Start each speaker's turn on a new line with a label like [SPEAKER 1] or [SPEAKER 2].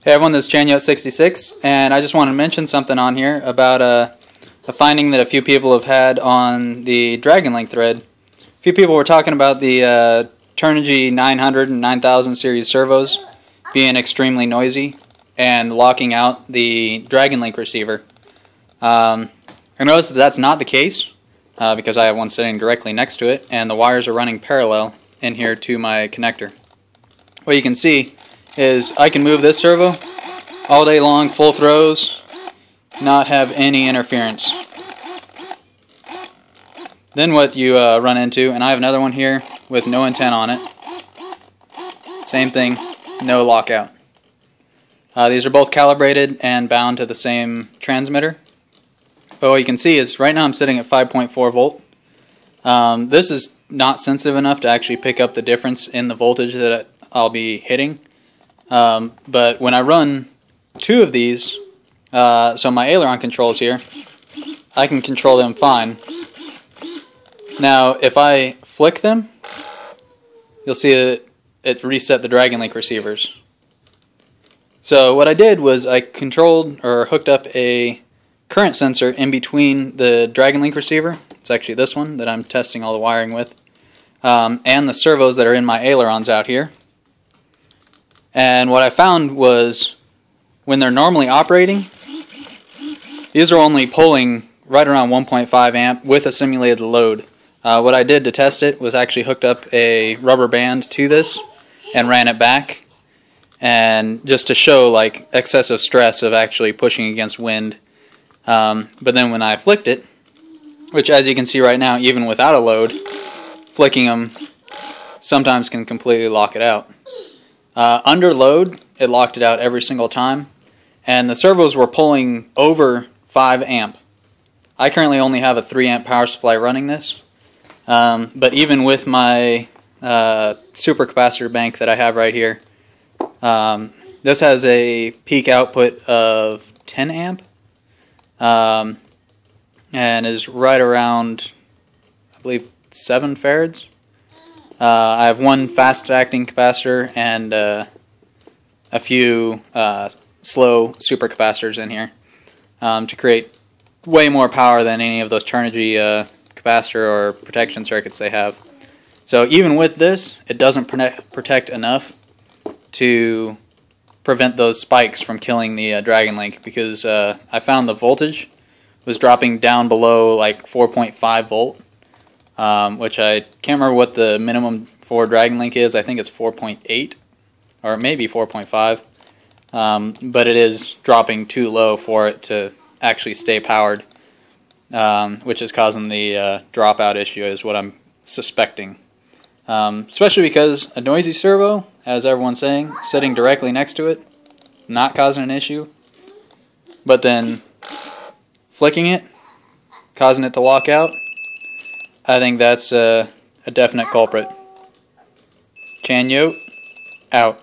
[SPEAKER 1] Hey everyone, this is Chanyo66, and I just want to mention something on here about a finding that a few people have had on the Dragonlink thread. A few people were talking about the Turnigy 900 and 9000 series servos being extremely noisy and locking out the Dragonlink receiver. I noticed that that's not the case because I have one sitting directly next to it, and the wires are running parallel in here to my connector. What you can see is I can move this servo all day long, full throws, not have any interference. Then what you run into, and I have another one here with no antenna on it, same thing, no lockout. These are both calibrated and bound to the same transmitter. But what you can see is right now I'm sitting at 5.4 volt. This is not sensitive enough to actually pick up the difference in the voltage that I'll be hitting. But when I run two of these, so my aileron controls here, I can control them fine. Now if I flick them, you'll see that it reset the Dragonlink receivers. So what I did was I controlled or hooked up a current sensor in between the Dragonlink receiver, it's actually this one that I'm testing all the wiring with, and the servos that are in my ailerons out here. And what I found was when they're normally operating, these are only pulling right around 1.5 amp with a simulated load. What I did to test it was actually hooked up a rubber band to this and ran it back, and just to show like excessive stress of actually pushing against wind. But then when I flicked it, which as you can see right now, even without a load, flicking them sometimes can completely lock it out. Under load, it locked it out every single time, and the servos were pulling over 5 amp. I currently only have a 3 amp power supply running this, but even with my supercapacitor bank that I have right here, this has a peak output of 10 amp, and is right around, I believe, 7 farads. I have one fast-acting capacitor and a few slow supercapacitors in here to create way more power than any of those Turnigy capacitor or protection circuits they have. So even with this, it doesn't protect enough to prevent those spikes from killing the Dragonlink, because I found the voltage was dropping down below like 4.5 volt. Which I can't remember what the minimum for Dragonlink is. I think it's 4.8 or maybe 4.5, but it is dropping too low for it to actually stay powered, which is causing the dropout issue is what I'm suspecting. Especially because a noisy servo, as everyone's saying, sitting directly next to it, not causing an issue, but then flicking it, causing it to lock out. I think that's a definite culprit. Chanyo, out.